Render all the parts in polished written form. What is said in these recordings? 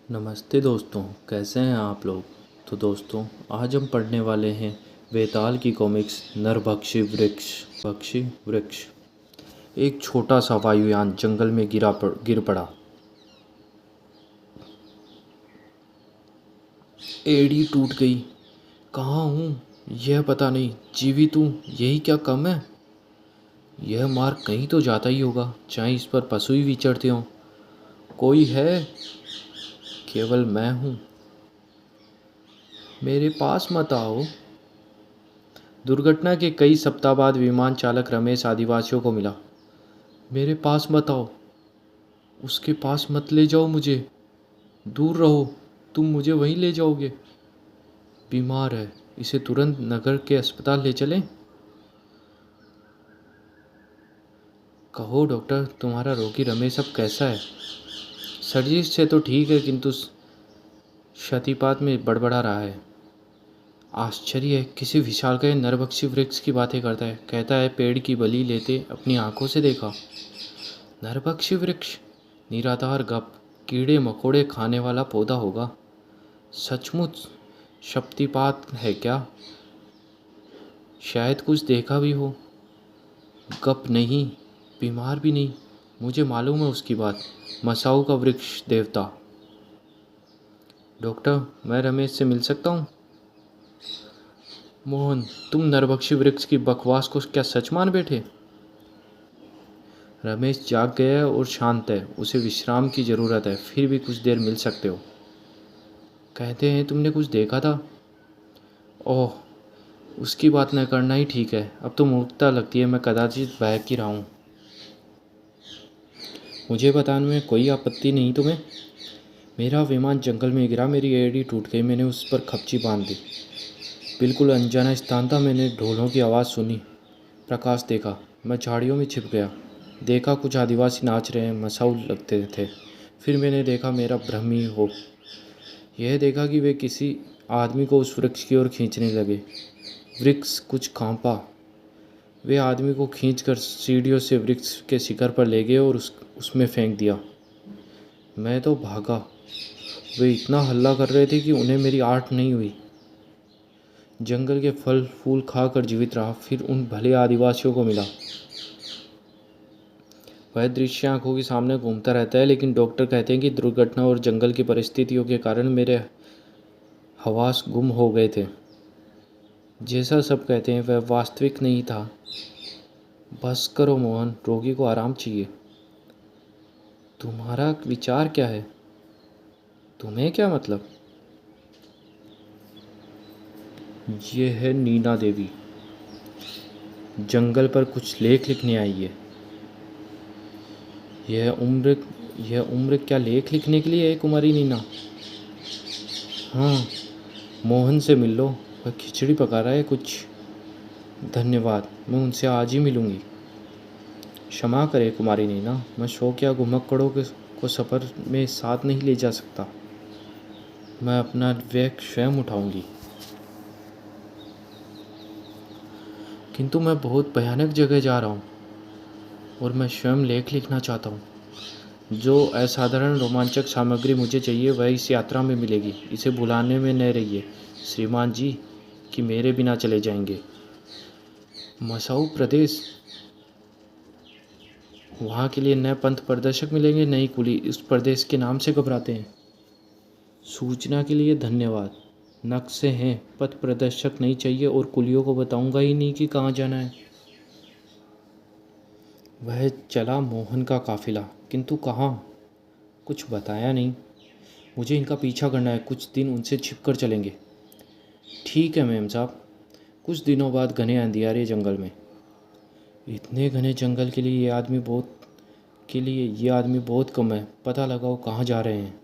नमस्ते दोस्तों, कैसे हैं आप लोग। तो दोस्तों, आज हम पढ़ने वाले हैं वेताल की कॉमिक्स नरभक्षी वृक्ष। एक छोटा सा वायुयान जंगल में गिर पड़ा। एड़ी टूट गई। कहाँ हूँ यह पता नहीं, जीवित हूँ यही क्या कम है। यह मार्ग कहीं तो जाता ही होगा, चाहे इस पर पशु ही विचरते हों। कोई है? केवल मैं हूँ। मेरे पास मत आओ। दुर्घटना के कई सप्ताह बाद विमान चालक रमेश आदिवासियों को मिला। मेरे पास मत आओ, उसके पास मत ले जाओ मुझे। दूर रहो, तुम मुझे वहीं ले जाओगे। बीमार है, इसे तुरंत नगर के अस्पताल ले चलें। कहो डॉक्टर, तुम्हारा रोगी रमेश अब कैसा है। शरीर से तो ठीक है, किंतु क्षतिपात में बड़बड़ा रहा है। आश्चर्य है, किसी विशालकाय नरभक्षी वृक्ष की बातें करता है। कहता है पेड़ की बलि लेते अपनी आंखों से देखा। नरभक्षी वृक्ष, निराधार गप। कीड़े मकोड़े खाने वाला पौधा होगा। सचमुच शक्तिपात है क्या? शायद कुछ देखा भी हो। गप नहीं, बीमार भी नहीं। मुझे मालूम है उसकी बात। मसाऊ का वृक्ष देवता। डॉक्टर, मैं रमेश से मिल सकता हूँ? मोहन, तुम नरभक्षी वृक्ष की बकवास को क्या सच मान बैठे? रमेश जाग गया है और शांत है। उसे विश्राम की ज़रूरत है, फिर भी कुछ देर मिल सकते हो। कहते हैं तुमने कुछ देखा था। ओह, उसकी बात न करना ही ठीक है। अब तो मूर्खता लगती है, मैं कदाचित बहक ही रहा हूँ। मुझे बताने में कोई आपत्ति नहीं तुम्हें? मेरा विमान जंगल में गिरा, मेरी एड़ी टूट गई, मैंने उस पर खपची बांध दी। बिल्कुल अनजाना स्थान था, मैंने ढोलों की आवाज़ सुनी, प्रकाश देखा, मैं झाड़ियों में छिप गया। देखा कुछ आदिवासी नाच रहे हैं, मसाऊ लगते थे। फिर मैंने देखा, मेरा भ्रम ही हो। यह देखा कि वे किसी आदमी को उस वृक्ष की ओर खींचने लगे। वृक्ष कुछ कांपा। वे आदमी को खींचकर सीढ़ियों से वृक्ष के शिखर पर ले गए और उसमें फेंक दिया। मैं तो भागा। वे इतना हल्ला कर रहे थे कि उन्हें मेरी आहट नहीं हुई। जंगल के फल फूल खाकर जीवित रहा। फिर उन भले आदिवासियों को मिला। वह दृश्य आंखों के सामने घूमता रहता है, लेकिन डॉक्टर कहते हैं कि दुर्घटना और जंगल की परिस्थितियों के कारण मेरे हवास गुम हो गए थे। जैसा सब कहते हैं वह वास्तविक नहीं था। बस करो मोहन, रोगी को आराम चाहिए। तुम्हारा विचार क्या है? तुम्हें क्या मतलब? ये है नीना देवी, जंगल पर कुछ लेख लिखने आई है। यह उम्र क्या लेख लिखने के लिए है कुमारी नीना? हाँ, मोहन से मिल लो, वह खिचड़ी पका रहा है कुछ। धन्यवाद, मैं उनसे आज ही मिलूँगी। क्षमा करें कुमारी नीना, मैं शौक या घुमक्कड़ों को सफ़र में साथ नहीं ले जा सकता। मैं अपना व्यय स्वयं उठाऊँगी। किंतु मैं बहुत भयानक जगह जा रहा हूँ और मैं स्वयं लेख लिखना चाहता हूँ। जो असाधारण रोमांचक सामग्री मुझे चाहिए वह इस यात्रा में मिलेगी। इसे भुलाने में न रहिए श्रीमान जी, कि मेरे बिना चले जाएंगे। मसाऊ प्रदेश, वहाँ के लिए नए पंथ प्रदर्शक मिलेंगे, नई कुली इस प्रदेश के नाम से घबराते हैं। सूचना के लिए धन्यवाद। नक्शे हैं, पथ प्रदर्शक नहीं चाहिए और कुलियों को बताऊंगा ही नहीं कि कहाँ जाना है। वह चला मोहन का काफिला, किंतु कहाँ? कुछ बताया नहीं। मुझे इनका पीछा करना है, कुछ दिन उनसे छिपकर चलेंगे। ठीक है मेम साहब। कुछ दिनों बाद घने अंधियारे जंगल में। इतने घने जंगल के लिए ये आदमी बहुत कम है। पता लगाओ कहाँ जा रहे हैं।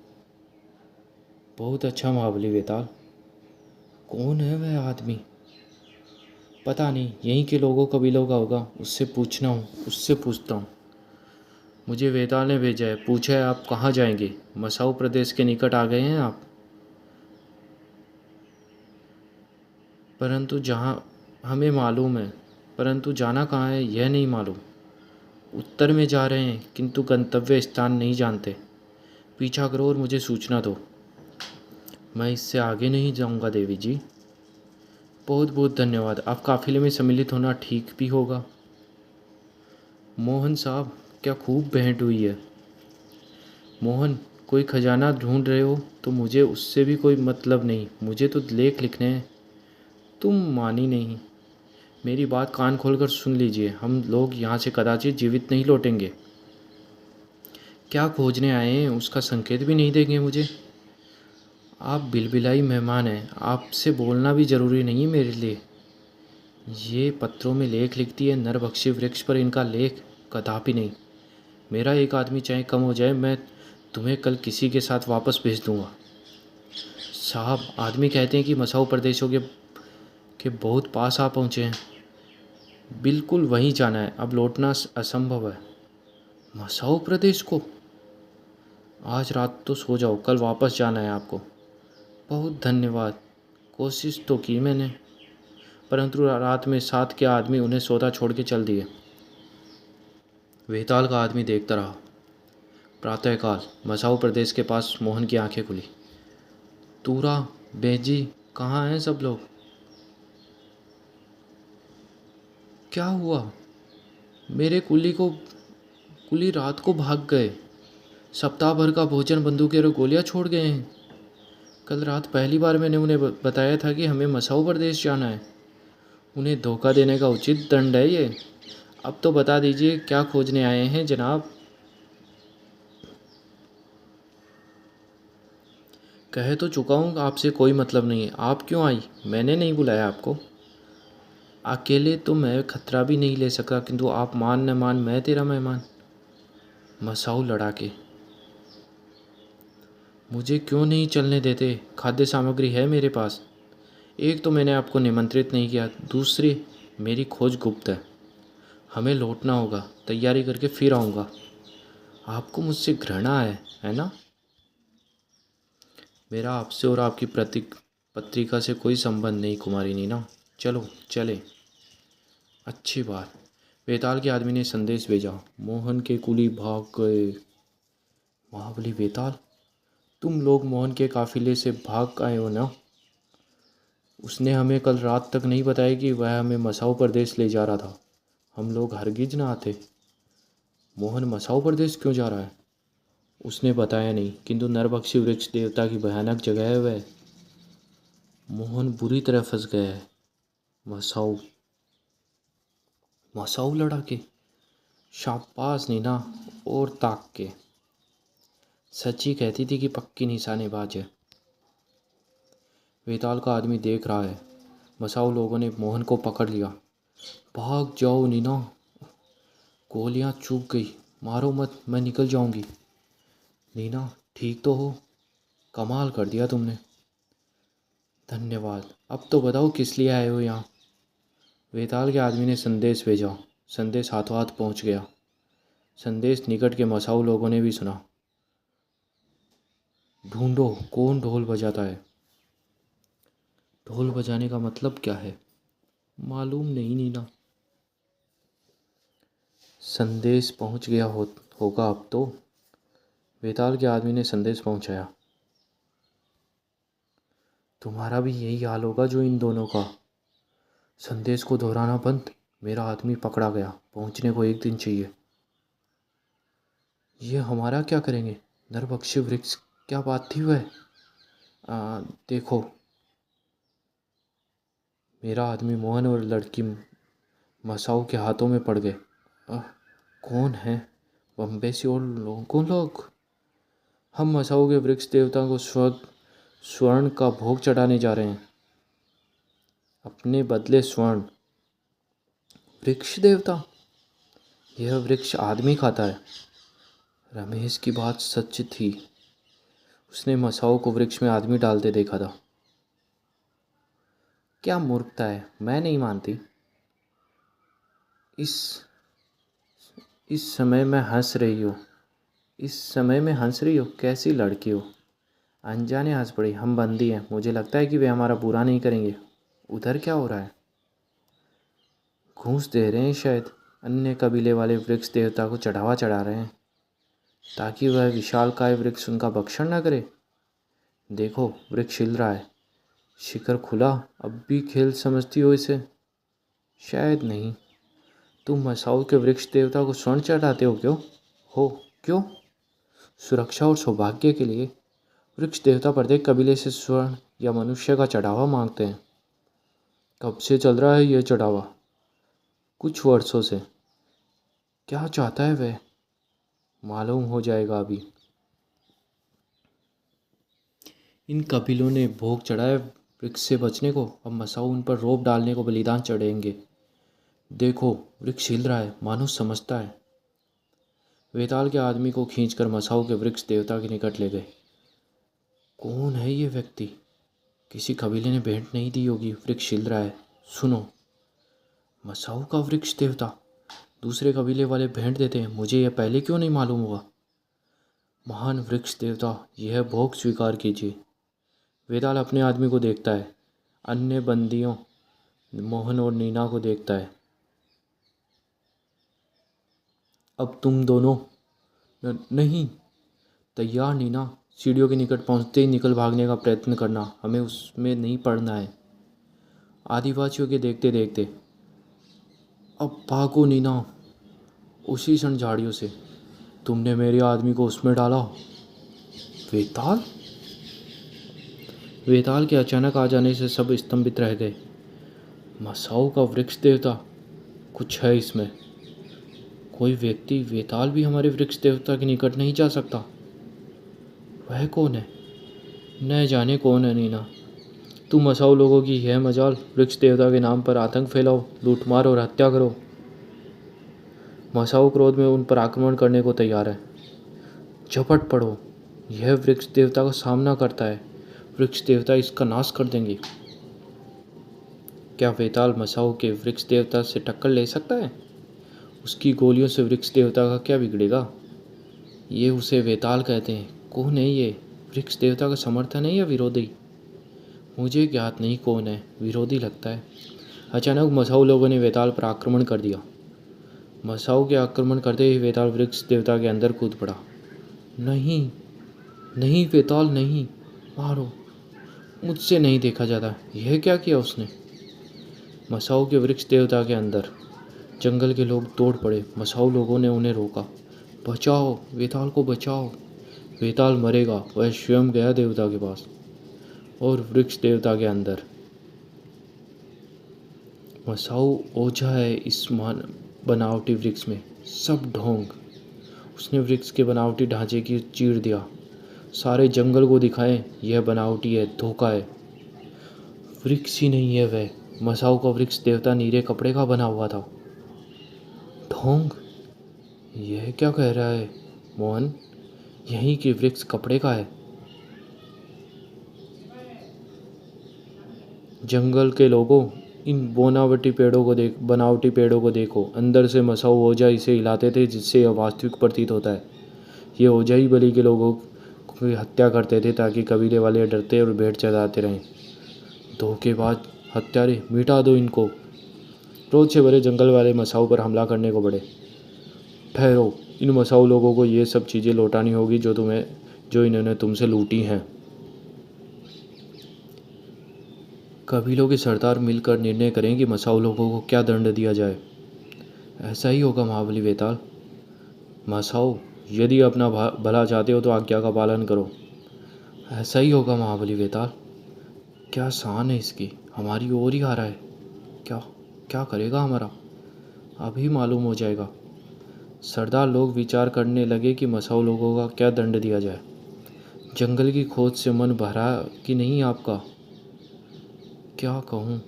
बहुत अच्छा महाबली वेताल। कौन है वह आदमी? पता नहीं, यहीं के लोगों कबीलों का होगा। उससे पूछता हूँ। मुझे वेताल ने भेजा है, पूछा है आप कहाँ जाएंगे। मसाऊ प्रदेश के निकट आ गए हैं आप? परंतु जहाँ हमें मालूम है, परंतु जाना कहाँ है यह नहीं मालूम। उत्तर में जा रहे हैं, किंतु गंतव्य स्थान नहीं जानते। पीछा करो और मुझे सूचना दो। मैं इससे आगे नहीं जाऊंगा देवी जी। बहुत बहुत धन्यवाद। अब काफिले में सम्मिलित होना ठीक भी होगा। मोहन साहब, क्या खूब भेंट हुई है। मोहन, कोई खजाना ढूंढ रहे हो तो मुझे उससे भी कोई मतलब नहीं, मुझे तो लेख लिखने हैं। तुम मानी नहीं। मेरी बात कान खोलकर सुन लीजिए, हम लोग यहाँ से कदाचित जीवित नहीं लौटेंगे। क्या खोजने आए हैं उसका संकेत भी नहीं देंगे मुझे। आप बिलबिलाई मेहमान हैं, आपसे बोलना भी ज़रूरी नहीं है मेरे लिए। ये पत्रों में लेख लिखती है, नरभक्षी वृक्ष पर इनका लेख कदापि नहीं। मेरा एक आदमी चाहे कम हो जाए, मैं तुम्हें कल किसी के साथ वापस भेज दूंगा। साहब, आदमी कहते हैं कि मसाऊ प्रदेशों के बहुत पास आ पहुँचे हैं। बिल्कुल वहीं जाना है, अब लौटना असंभव है। मसाऊ प्रदेश को? आज रात तो सो जाओ, कल वापस जाना है आपको। बहुत धन्यवाद। कोशिश तो की मैंने, परंतु रात में साथ के आदमी उन्हें सौदा छोड़ के चल दिए। वेताल का आदमी देखता रहा। प्रातःकाल मसाऊ प्रदेश के पास मोहन की आंखें खुली। तूरा, बेजी, कहाँ हैं सब लोग? क्या हुआ? मेरे कुली रात को भाग गए। सप्ताह भर का भोजन, बंदूकें और गोलियां छोड़ गए हैं। कल रात पहली बार मैंने उन्हें बताया था कि हमें मसाऊ प्रदेश जाना है। उन्हें धोखा देने का उचित दंड है ये। अब तो बता दीजिए, क्या खोजने आए हैं जनाब? कह तो चुका हूँ, आपसे कोई मतलब नहीं है। आप क्यों आई? मैंने नहीं बुलाया आपको। अकेले तो मैं खतरा भी नहीं ले सकता, किंतु आप मान न मान, मैं तेरा मेहमान। मसाऊ लड़ाके, मुझे क्यों नहीं चलने देते? खाद्य सामग्री है मेरे पास। एक तो मैंने आपको निमंत्रित नहीं किया, दूसरी मेरी खोज गुप्त है। हमें लौटना होगा, तैयारी करके फिर आऊँगा। आपको मुझसे घृणा है ना? मेरा आपसे और आपकी पत्रिका से कोई संबंध नहीं कुमारी नीना। चलो चले। अच्छी बात। बेताल के आदमी ने संदेश भेजा। मोहन के कुली भाग गए। महाबली बेताल, तुम लोग मोहन के काफिले से भाग आए हो ना? उसने हमें कल रात तक नहीं बताया कि वह हमें मसाऊ प्रदेश ले जा रहा था। हम लोग हरगिज ना आते। मोहन मसाऊ प्रदेश क्यों जा रहा है? उसने बताया नहीं, किंतु नरभक्षी वृक्ष देवता की भयानक जगह है वह। मोहन बुरी तरह फंस गया है। मसाऊ मसाऊ लड़ाके, शाबाश नीना। और ताक के, सच्ची कहती थी कि पक्की निशानेबाज है। वेताल का आदमी देख रहा है। मसाऊ लोगों ने मोहन को पकड़ लिया। भाग जाओ नीना, गोलियां चूक गई। मारो मत, मैं निकल जाऊंगी। नीना, ठीक तो हो? कमाल कर दिया तुमने। धन्यवाद। अब तो बताओ किस लिए आए हो यहाँ? वेताल के आदमी ने संदेश भेजा। संदेश हाथों हाथ पहुँच गया। संदेश निकट के मसाऊ लोगों ने भी सुना। ढूंढो कौन ढोल बजाता है। ढोल बजाने का मतलब क्या है? मालूम नहीं नीना। संदेश पहुंच गया होगा अब तो। वेताल के आदमी ने संदेश पहुंचाया। तुम्हारा भी यही हाल होगा जो इन दोनों का। संदेश को दोहराना बंद। मेरा आदमी पकड़ा गया, पहुंचने को 1 दिन चाहिए। ये हमारा क्या करेंगे? नरभक्षी वृक्ष, क्या बात थी वह? देखो, मेरा आदमी मोहन और लड़की मसाऊ के हाथों में पड़ गए। कौन है? बम्बे से और कौन लोग? हम मसाऊ के वृक्ष देवता को स्वर्ण का भोग चढ़ाने जा रहे हैं। अपने बदले स्वर्ण? वृक्ष देवता? यह वृक्ष आदमी खाता है। रमेश की बात सच थी। उसने मसाऊ को वृक्ष में आदमी डालते देखा था। क्या मूर्खता है, मैं नहीं मानती। इस इस समय में हंस रही हो? इस समय में हंस रही हो? कैसी लड़की हो? अनजाने हंस पड़ी। हम बंदी हैं, मुझे लगता है कि वे हमारा बुरा नहीं करेंगे। उधर क्या हो रहा है? घूस दे रहे हैं शायद। अन्य कबीले वाले वृक्ष देवता को चढ़ावा चढ़ा रहे हैं ताकि वह विशालकाय वृक्ष उनका भक्षण न करे। देखो, वृक्ष हिल रहा है, शिखर खुला। अब भी खेल समझती हो इसे? शायद नहीं। तुम मसाऊ के वृक्ष देवता को स्वर्ण चढ़ाते हो क्यों? हो क्यों? सुरक्षा और सौभाग्य के लिए। वृक्ष देवता प्रत्येक कबीले से स्वर्ण या मनुष्य का चढ़ावा मांगते हैं। कब से चल रहा है यह चढ़ावा? कुछ वर्षों से। क्या चाहता है वह? मालूम हो जाएगा अभी। इन कबीलों ने भोग चढ़ाया वृक्ष से बचने को, अब मसाऊ उन पर रोब डालने को बलिदान चढ़ेंगे। देखो, वृक्ष हिल रहा है, मानो समझता है। वेताल के आदमी को खींचकर मसाऊ के वृक्ष देवता के निकट ले गए। कौन है ये व्यक्ति? किसी कबीले ने भेंट नहीं दी होगी। वृक्ष हिल रहा है, सुनो। मसाऊ का वृक्ष देवता। दूसरे कबीले वाले भेंट देते हैं, मुझे यह पहले क्यों नहीं मालूम हुआ? महान वृक्ष देवता, यह भोग स्वीकार कीजिए। वेताल अपने आदमी को देखता है, अन्य बंदियों मोहन और नीना को देखता है। अब तुम दोनों नहीं। तैयार नीना। सीढ़ियों के निकट पहुंचते ही निकल भागने का प्रयत्न करना, हमें उसमें नहीं पड़ना है। आदिवासियों के देखते देखते अब भागो नीना। उसी क्षण झाड़ियों से तुमने मेरे आदमी को उसमें डाला। वेताल। वेताल के अचानक आ जाने से सब स्तंभित रह गए। मसाऊ का वृक्ष देवता, कुछ है इसमें। कोई व्यक्ति, वेताल भी हमारे वृक्ष देवता के निकट नहीं जा सकता। वह कौन है? न जाने कौन है नीना। तुम मसाऊ लोगों की यह मजाल, वृक्ष देवता के नाम पर आतंक फैलाओ, लूटमार और हत्या करो। मसाऊ क्रोध में उन पर आक्रमण करने को तैयार है। झपट पड़ो। यह वृक्ष देवता का सामना करता है, वृक्ष देवता इसका नाश कर देंगे। क्या वेताल मसाऊ के वृक्ष देवता से टक्कर ले सकता है? उसकी गोलियों से वृक्ष देवता का क्या बिगड़ेगा? ये उसे वेताल कहते हैं। कौन है ये? वृक्ष देवता का समर्थन है या विरोधी? मुझे ज्ञात नहीं कौन है, विरोधी लगता है। अचानक मसाऊ लोगों ने वेताल पर आक्रमण कर दिया। मसाऊ के आक्रमण करते ही वेताल वृक्ष देवता के अंदर कूद पड़ा। नहीं नहीं वेताल, नहीं मारो, मुझसे नहीं देखा जाता। यह क्या किया उसने? मसाऊ के वृक्ष देवता के अंदर जंगल के लोग दौड़ पड़े। मसाऊ लोगों ने उन्हें रोका। बचाओ, वेताल को बचाओ। वेताल मरेगा। वह स्वयं गया देवता के पास और वृक्ष देवता के अंदर। मसाऊ ओझा है इस बनावटी वृक्ष में, सब ढोंग। उसने वृक्ष के बनावटी ढांचे की चीर दिया। सारे जंगल को दिखाएं यह बनावटी है, धोखा है। वृक्ष ही नहीं है वह। मसाऊ का वृक्ष देवता नीले कपड़े का बना हुआ था। ढोंग। यह क्या कह रहा है मोहन? यहीं की वृक्ष कपड़े का है। जंगल के लोगों, इन बनावटी पेड़ों को देखो। अंदर से मसाऊ ओझा इसे हिलाते थे, जिससे यह वास्तविक प्रतीत होता है। ये ओझा ही बलि के लोगों की हत्या करते थे ताकि कबीले वाले डरते और भेंट चढ़ाते रहें। धोखेबाज, हत्यारे, मिटा दो इनको। क्रोध से भरे जंगल वाले मसाऊ पर हमला करने को बढ़े। ठहरो, इन मसाऊ लोगों को ये सब चीज़ें लौटानी होगी जो इन्होंने तुमसे लूटी हैं। कबीलों के सरदार मिलकर निर्णय करें कि मसाऊ लोगों को क्या दंड दिया जाए। ऐसा ही होगा महाबली वेताल। मसाऊ, यदि अपना भला चाहते हो तो आज्ञा का पालन करो। ऐसा ही होगा महाबली वेताल। क्या शान है इसकी, हमारी ओर ही आ रहा है। क्या क्या करेगा हमारा? अभी मालूम हो जाएगा। सरदार लोग विचार करने लगे कि मसाऊ लोगों का क्या दंड दिया जाए। जंगल की खोज से मन भरा कि नहीं आपका? क्या कहूँ,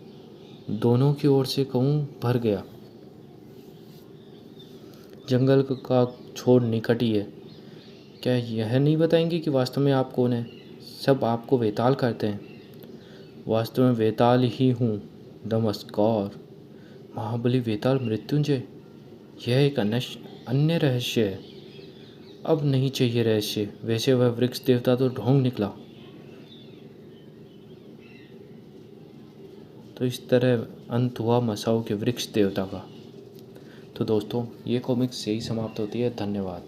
दोनों की ओर से कहूँ भर गया। जंगल का छोर निकट ही है। क्या यह नहीं बताएंगे कि वास्तव में आप कौन हैं? सब आपको वेताल कहते हैं। वास्तव में वेताल ही हूँ। नमस्कार महाबली वेताल मृत्युंजय। यह एक अन्य रहस्य है। अब नहीं चाहिए रहस्य। वैसे वह वृक्ष देवता तो ढोंग निकला। तो इस तरह अंत हुआ मसाऊ के वृक्ष देवता का। तो दोस्तों, ये कॉमिक्स यही समाप्त होती है। धन्यवाद।